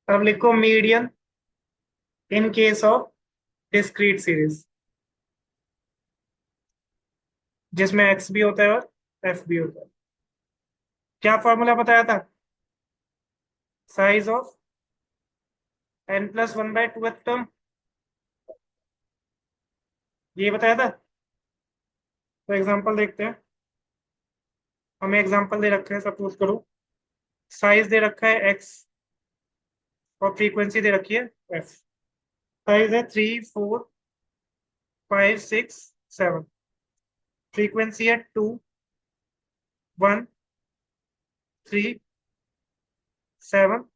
अब लिखो median in case of discrete series, जिसमें एक्स भी होता है और एफ भी होता है। क्या फॉर्मूला बताया था? साइज ऑफ n+1/2 टर्म, ये बताया था। तो एग्जांपल देखते हैं। हमें एग्जांपल दे रखे हैं, सपोज करो साइज दे रखा है एक्स और फ्रीक्वेंसी दे रखी है एफ। साइज है 3, 4, 5, 6, 7। फ्रीक्वेंसी है 2, 1, 3, 7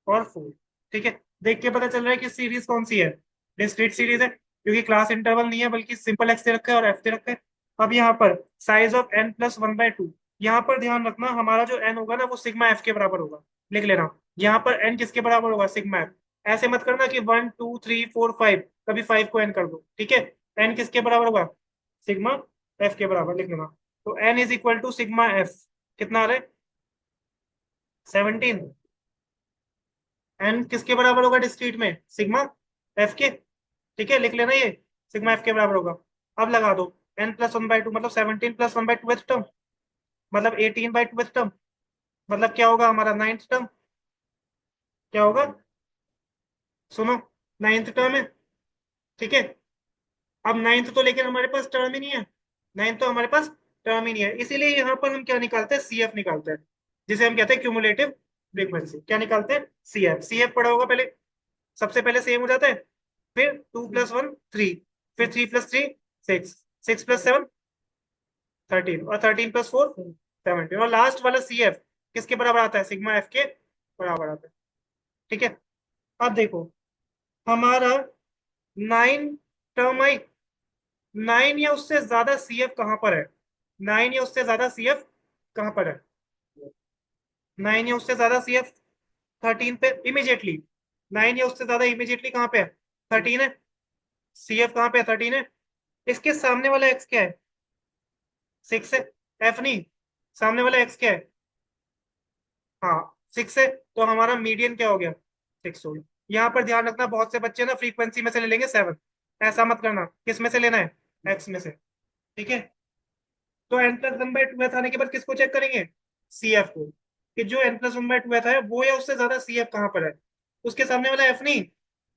और 4। ठीक है, देख के पता चल रहा है कि सीरीज कौन सी है, डिस्क्रीट सीरीज है, क्योंकि क्लास इंटरवल नहीं है बल्कि सिंपल एक्स दे रखा है और एफ दे रखा है। अब यहाँ पर साइज ऑफ n+1/2, यहाँ पर ध्यान रखना हमारा जो n होगा ना वो सिग्मा एफ के बराबर होगा। लिख लेना, यहाँ पर n किसके बराबर होगा? Sigma F. ऐसे मत करना कि 1, 2, 3, 4, 5, कभी 5 को n कर दो। ठीक है, n किसके बराबर होगा? सिग्मा एफ के बराबर लिख लेना। तो n is equal to sigma F. कितना आ रहा है? 17। एन किसके बराबर होगा डिस्क्रीट में? सिग्मा एफ के। ठीक है, लिख लेना ये सिग्मा एफ के बराबर होगा। अब लगा दो, n+1/2 मतलब 17+1/2 टर्म, मतलब 18/2 टर्म, मतलब क्या होगा हमारा? 9th term. क्या होगा? सुनो, 9th टर्म है। ठीक है, अब 9th तो लेकिन हमारे पास टर्म ही नहीं है। 9th तो हमारे पास टर्म ही नहीं है, इसीलिए यहाँ पर हम क्या निकालते हैं? सी एफ निकालते हैं, जिसे हम कहते हैं क्यूमुलेटिव फ्रीक्वेंसी। क्या निकालते हैं? C F. सी एफ पढ़ा होगा पहले, सबसे पहले सेम हो जाता है, फिर 2+1 3, फिर 3+3 6, 6+7 13, और 13+4 17, और लास्ट वाला सी एफ किसके बराबर आता है? सिग्मा एफ के बराबर आता है। ठीक है, अब देखो हमारा 9 टर्म आई। 9 या उससे ज्यादा सी एफ कहां पर है? 9 या उससे ज्यादा सी एफ कहां पर है? 9 या उससे ज्यादा सी एफ 13 पे इमीडिएटली। 9 या उससे ज्यादा इमीडिएटली कहां पे है? 13 है। सी एफ कहां पे है? 13 है। इसके सामने वाला एक्स क्या है? 6 है। एफ नहीं, सामने वाला एक्स क्या है? हाँ, 6 है। तो हमारा मीडियन क्या हो गया? 6 हो गया। यहाँ पर ध्यान रखना, बहुत से बच्चे ना फ्रीक्वेंसी में से ले लेंगे 7। ऐसा मत करना, किस में से लेना है? एक्स में से। ठीक है, तो n+1/2 एथ आने के बाद किसको चेक करेंगे? सी एफ को, कि जो n+1/2 एथ है वो या उससे ज्यादा सी एफ कहाँ पर है। उसके सामने वाला एफ नहीं,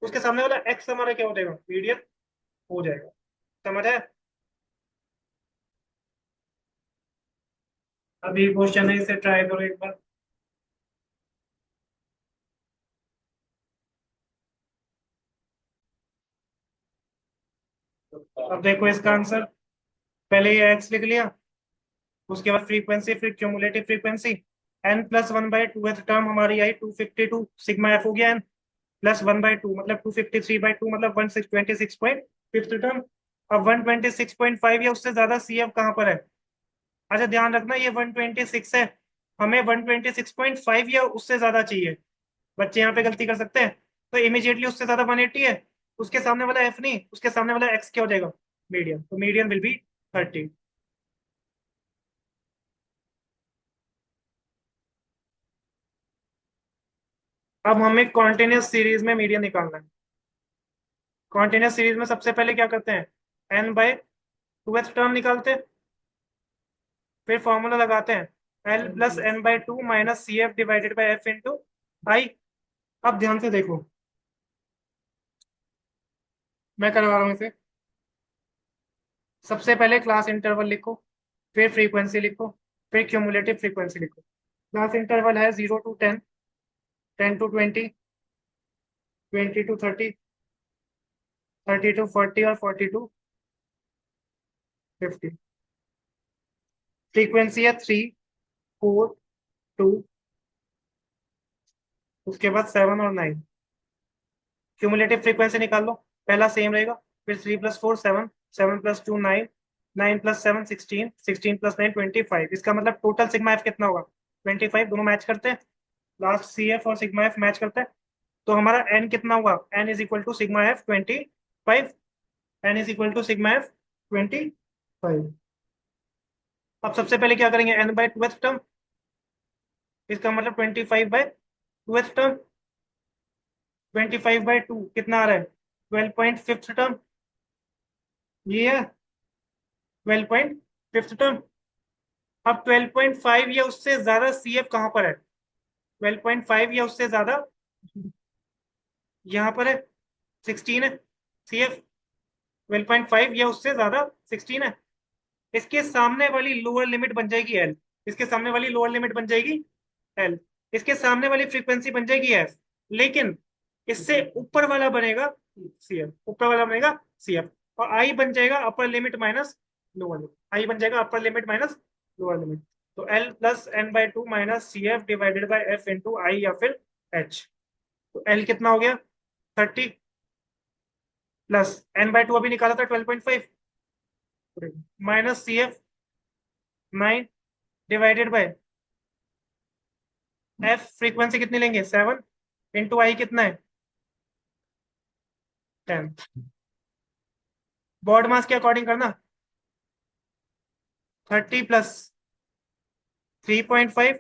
उसके सामने वाला एक्स हमारा क्या हो जाएगा? मीडियन हो जाएगा। समझ आया? अभी क्वेश्चन है, इसे ट्राई करो एक बार। अब देखो इसका आंसर, पहले ये एक्स लिख लिया, उसके बाद फ्रीक्वेंसी, फिर क्यूमुलेटिव फ्रीक्वेंसी। n+1/2 टर्म हमारी आई 252, सिग्मा एफ हो गया n +1/2 मतलब 253/2 मतलब 126.5 टर्म। अब 126.5 या उससे ज्यादा सी एफ कहाँ पर है? अच्छा ध्यान रखना, ये 126 है, हमें 126.5 या उससे ज्यादा चाहिए। बच्चे यहाँ पे गलती कर सकते हैं, तो इमीडिएटली उससे ज्यादा 180 है। उसके सामने वाला एफ नहीं, उसके सामने वाला एक्स क्या हो जाएगा? मीडियन, तो मीडियन विल बी 30। अब हमें कॉन्टिन्यूस सीरीज में मीडियन निकालना है। कॉन्टिन्यूस सीरीज में सबसे पहले क्या करते हैं? n/2 टर्म निकालते हैं, फिर फॉर्मूला लगाते हैं l+n/2 minus C F divided by F into I. अब ध्यान से देखो, मैं करवा रहा हूँ इसे। सबसे पहले क्लास इंटरवल लिखो, फिर फ्रीक्वेंसी लिखो, फिर क्यूमुलेटिव फ्रीक्वेंसी लिखो। क्लास इंटरवल है 0 to 10, 10 to 20, 20 to 30, 30 to 40 और 40 to 50। फ्रीक्वेंसी है 3, 4, 2, उसके बाद 7 और 9। क्यूमुलेटिव फ्रीक्वेंसी निकाल लो, पहला सेम रहेगा, फिर 3+4 7, 7+2 9, 9+7 16, 16+9 25। इसका मतलब टोटल सिग्मा एफ कितना होगा? 25। दोनों मैच करते हैं, लास्ट सी एफ और सिग्मा एफ मैच करते हैं, तो हमारा एन कितना हुआ? N is equal to sigma F 25। N is equal to sigma F 25। अब सबसे पहले क्या करेंगे? n/2 टर्म, इसका मतलब 25/2 टर्म। 25/2 कितना आ रहा है? 12.5 टर्म, ये है 12.5 टर्म। अब 12.5 या उससे ज्यादा सी एफ कहाँ पर है? 12.5 या उससे ज्यादा यहाँ पर है, 16 है सी एफ। 12.5 या उससे ज्यादा 16 है। इसके सामने वाली लोअर लिमिट बन जाएगी एल। इसके सामने वाली लोअर लिमिट बन जाएगी एल। इसके सामने वाली फ्रीक्वेंसी बन जाएगी एफ। लेकिन इससे ऊपर वाला बनेगा सी एफ, ऊपर वाला बनेगा सी एफ। और आई बन जाएगा upper limit minus lower limit, I बन जाएगा upper limit minus lower limit. तो L plus N by two minus C F divided by F into I या फिर एच। तो एल कितना हो गया? 30 प्लस एन बाई टू अभी निकाला था 12.5 minus C F 9 divided by F frequency कितनी लेंगे 7 इंटू आई कितना है 10। बॉड मास के अकॉर्डिंग करना 30 plus 3.5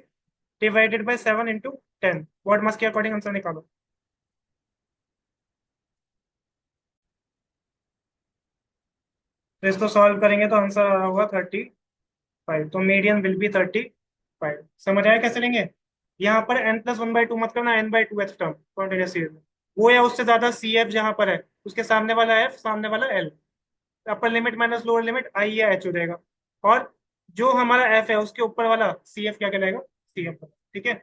divided by 7 into 10। BODMAS के अकॉर्डिंग आंसर निकालो। तो इसको सॉल्व करेंगे तो आंसर आ रहा होगा 35। तो मीडियन विल बी 35। समझ आया कैसे लेंगे? यहाँ पर n+1/2 मत करना, n/2 H term continuous series में। वो या उससे ज्यादा सी एफ जहां पर है उसके सामने वाला एफ, सामने वाला L. Upper limit minus lower limit I या एच हो जाएगा। और जो हमारा एफ है उसके ऊपर वाला सी एफ क्या कहलाएगा? C F. ठीक है।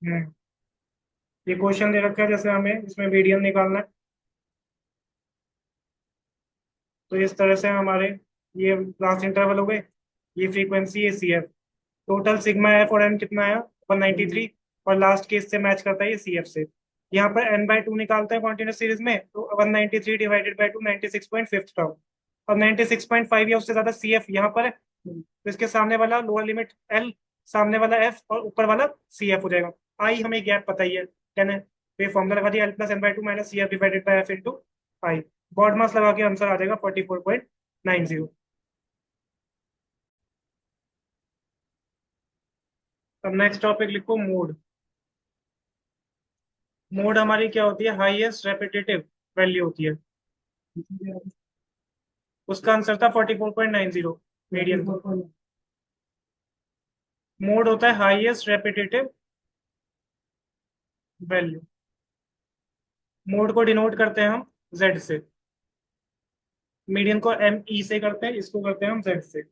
हम्म। ये क्वेश्चन दे रखा है, जैसे हमें इसमें मीडियन निकालना है। तो इस तरह से हमारे ये लास्ट इंटरवल हो गए, ये फ्रीक्वेंसी है C F. Total sigma F और एन कितना आया? 193। और लास्ट केस से मैच करता है ये सी एफ से। यहाँ पर एन बाई टू निकालते हैं कॉन्टिन्यूस सीरीज में, तो 193 डिवाइडेड बाई टू 96.5 टर्म। अब 96.5 या उससे ज्यादा सी एफ यहाँ पर है, तो इसके सामने वाला लोअर लिमिट एल, सामने वाला एफ और ऊपर वाला सी एफ हो जाएगा। आई हमें गैप पता ही है, टेन है। तो ये फॉर्मूला लगा दिया, L plus N by two minus C F divided by F into I. BODMAS लगा के आंसर आ जाएगा 44.90। अब नेक्स्ट टॉपिक लिखो मोड। मोड हमारी क्या होती है? हाईएस्ट रेपिटेटिव वैल्यू होती है। उसका आंसर था 44.90 मीडियन। मोड होता है हाईएस्ट रेपिटेटिव वैल्यू। मोड को डिनोट करते हैं हम जेड से। मीडियन को एम ई से करते हैं, इसको करते हैं हम जेड से।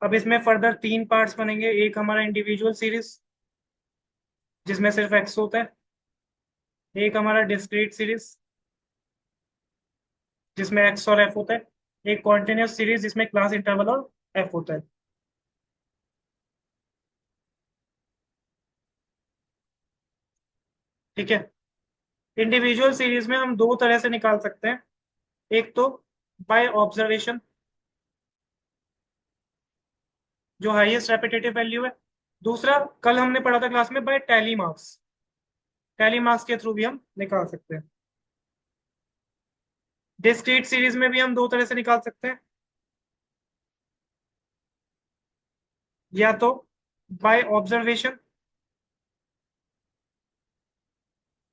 अब इसमें फर्दर तीन पार्ट्स बनेंगे। एक हमारा इंडिविजुअल सीरीज जिसमें सिर्फ एक्स होता है। एक हमारा डिस्क्रीट सीरीज जिसमें एक्स और एफ होता है। एक कॉन्टिन्यूस सीरीज जिसमें क्लास इंटरवल और एफ होता है। ठीक है। इंडिविजुअल सीरीज में हम दो तरह से निकाल सकते हैं। एक तो बाय ऑब्जर्वेशन, जो हाईएस्ट रेपिटेटिव वैल्यू है। दूसरा कल हमने पढ़ा था क्लास में by tally marks. Tally marks के थ्रू भी हम निकाल सकते हैं। डिस्क्रीट सीरीज में भी हम दो तरह से निकाल सकते हैं। या तो बाय ऑब्जर्वेशन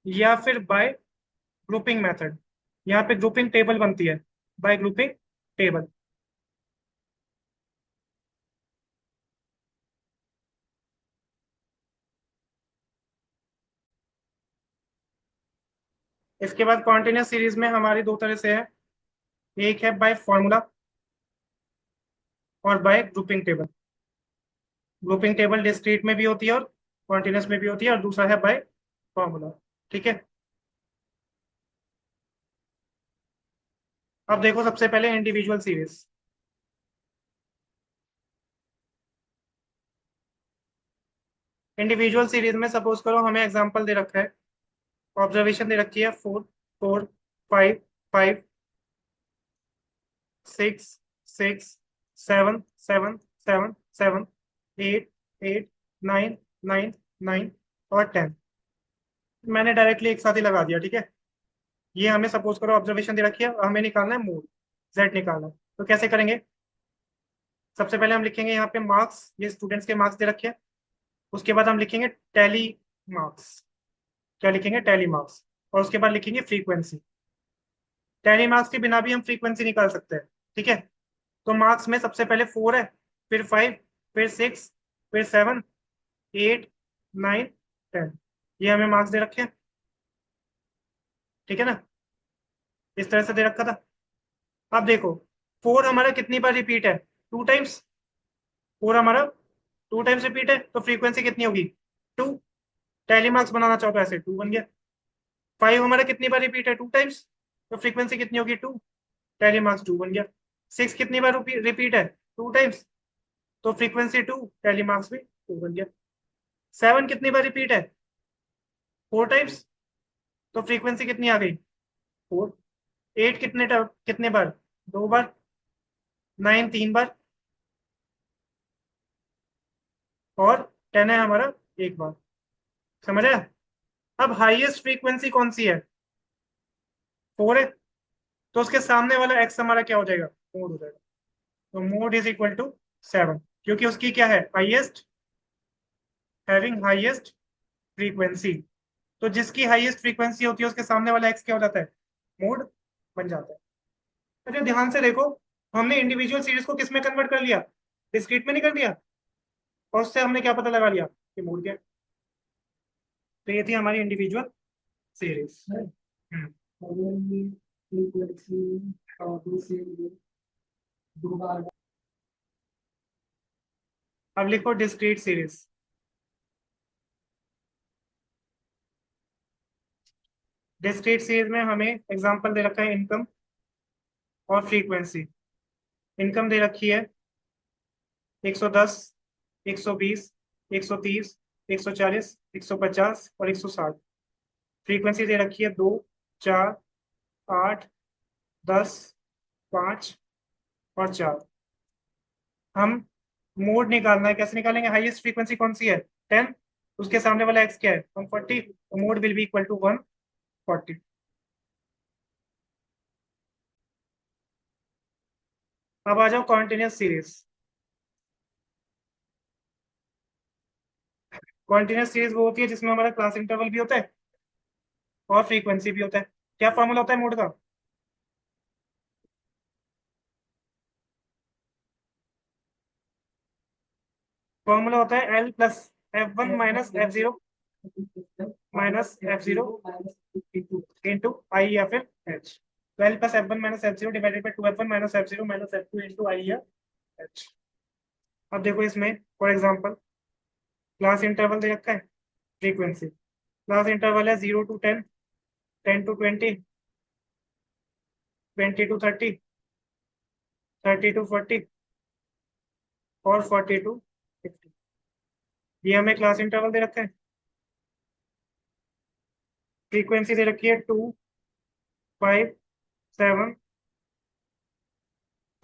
या फिर बाय ग्रुपिंग मेथड। यहाँ पे ग्रुपिंग टेबल बनती है, बाय ग्रुपिंग टेबल। इसके बाद कॉन्टिन्यूस सीरीज में हमारी दो तरह से है। एक है बाय फॉर्मूला और bye grouping table. Grouping table discrete में भी होती है और कॉन्टिन्यूस में भी होती है, और दूसरा है बाय फॉर्मूला। ठीक है। अब देखो सबसे पहले इंडिविजुअल सीरीज। इंडिविजुअल सीरीज में सपोज करो हमें एग्जांपल दे रखा है, ऑब्जर्वेशन दे रखी है 4 4 5 5 6 6 7 7 7 7 8 8 9 9 9 और 10। मैंने डायरेक्टली एक साथ ही लगा दिया। ठीक है। ये हमें सपोज करो ऑब्जर्वेशन दे रखी है, हमें निकालना है मोड, जेड निकालना है। तो कैसे करेंगे? सबसे पहले हम लिखेंगे यहाँ पे मार्क्स, ये स्टूडेंट्स के मार्क्स दे रखे हैं। उसके बाद हम लिखेंगे टैली मार्क्स। क्या लिखेंगे? Tally marks. और उसके बाद लिखेंगे फ्रीक्वेंसी। टैली मार्क्स के बिना भी हम फ्रीक्वेंसी निकाल सकते हैं। ठीक है। तो मार्क्स में सबसे पहले 4 है, फिर 5, फिर 6, फिर 7, 8, 9, 10। ये हमें मार्क्स दे रखे हैं। ठीक है ना? इस तरह से दे रखा था। अब देखो, 4 हमारा कितनी बार रिपीट है? 2 टाइम्स। 4 हमारा 2 टाइम्स रिपीट है, तो फ्रीक्वेंसी कितनी होगी? 2। टैली मार्क्स बनाना चाहो तो ऐसे 2 बन गया। 5 हमारा कितनी बार रिपीट है? 2 टाइम्स, तो फ्रीक्वेंसी कितनी होगी? 2। टैली मार्क्स 2 बन गया। 6 कितनी बार रिपीट है? 2 टाइम्स, तो फ्रीक्वेंसी 2, टैली मार्क्स भी 2 बन गया। 7 कितनी बार रिपीट है? 4 टाइम्स, तो फ्रीक्वेंसी कितनी आ गई? 4। 8 कितने बार? 2 बार। 9 3 बार। और 10 है हमारा 1 बार। समझ आया? अब हाईएस्ट फ्रीक्वेंसी कौन सी है? 4 है, तो उसके सामने वाला एक्स हमारा क्या हो जाएगा? मोड हो जाएगा। तो मोड इज इक्वल टू 7, क्योंकि उसकी क्या है? Highest, having highest frequency. तो जिसकी हाईएस्ट फ्रीक्वेंसी होती है उसके सामने वाला एक्स क्या हो जाता है? मोड बन जाता है। अच्छा ध्यान से देखो, हमने इंडिविजुअल सीरीज को किस में कन्वर्ट कर लिया? डिस्क्रीट में नहीं कर दिया? और उससे हमने क्या पता लगा लिया कि मोड क्या है? तो ये थी हमारी इंडिविजुअल सीरीज। अब लिखो डिस्क्रीट सीरीज। डिस्क्रीट सीरीज में हमें एग्जांपल दे रखा है इनकम और फ्रीक्वेंसी। इनकम दे रखी है 110, 120, 130, 140, 150 और 160। फ्रीक्वेंसी दे रखी है 2, 4, 8, 10, 5 और 4। हम मोड निकालना है, कैसे निकालेंगे? हाईएस्ट फ्रीक्वेंसी कौन सी है? 10। उसके सामने वाला एक्स क्या है? 140। तो mode will be equal to 140। अब आ जाओ कॉन्टिन्यूस सीरीज। कॉन्टिन्यूस सीरीज वो होती है जिसमें हमारा क्लास इंटरवल भी होता है और फ्रीक्वेंसी भी होता है। क्या फॉर्मूला होता है मोड का? फॉर्मूला होता है L plus F1 minus F0 minus F0 into I या फिर H। तो L plus F1 minus F0 divided by 2F1 minus F0 minus F2 into I या H। अब देखो इसमें फॉर एग्जांपल क्लास इंटरवल दे रखा है, फ्रीक्वेंसी। क्लास इंटरवल है 0 to 10, 10 to 20, 20 to 30, 30 to 40 और 40 to 50। ये हमें क्लास इंटरवल दे रखा है। फ्रीक्वेंसी दे रखी है 2, 5, 7,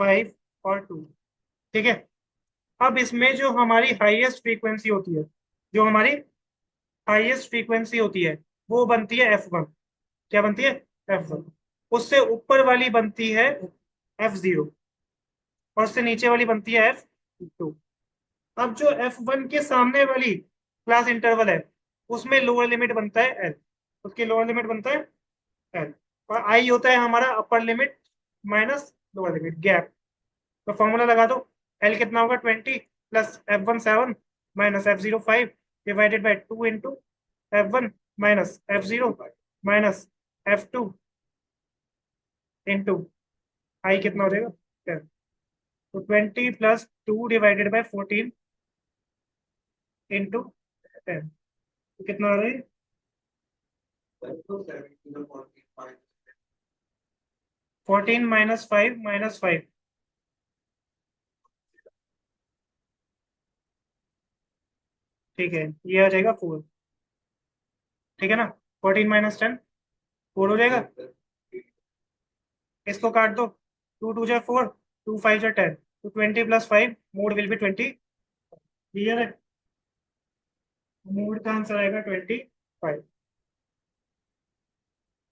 5 और 2। ठीक है। अब इसमें जो हमारी हाईएस्ट फ्रीक्वेंसी होती है, जो हमारी हाईएस्ट फ्रीक्वेंसी होती है वो बनती है F1। क्या बनती है? F1। उससे ऊपर वाली बनती है F0 और उससे नीचे वाली बनती है F2। अब जो F1 के सामने वाली क्लास इंटरवल है उसमें लोअर लिमिट बनता है L। उसकी लोअर लिमिट बनता है L। और आई होता है हमारा upper limit minus lower limit, gap. तो फॉर्मूला लगा दो। L कितना होगा? 20 plus F1 7 minus F0 5 divided by 2 into F1 minus F0 minus F2 into I कितना हो जाएगा? 10। तो 20 प्लस 2 डिवाइडेड बाई 14 इंटू 10। तो कितना आ रहा है? 14 माइनस 5 माइनस 5। ठीक है, ये आ जाएगा 4। ठीक है ना? 14 - 10 4 हो जाएगा। इसको काट दो। 2 2 जा 4, 2 5 जा 10। तो 20 + 5 मोड विल बी 20। क्लियर है? मोड का आंसर आएगा 25।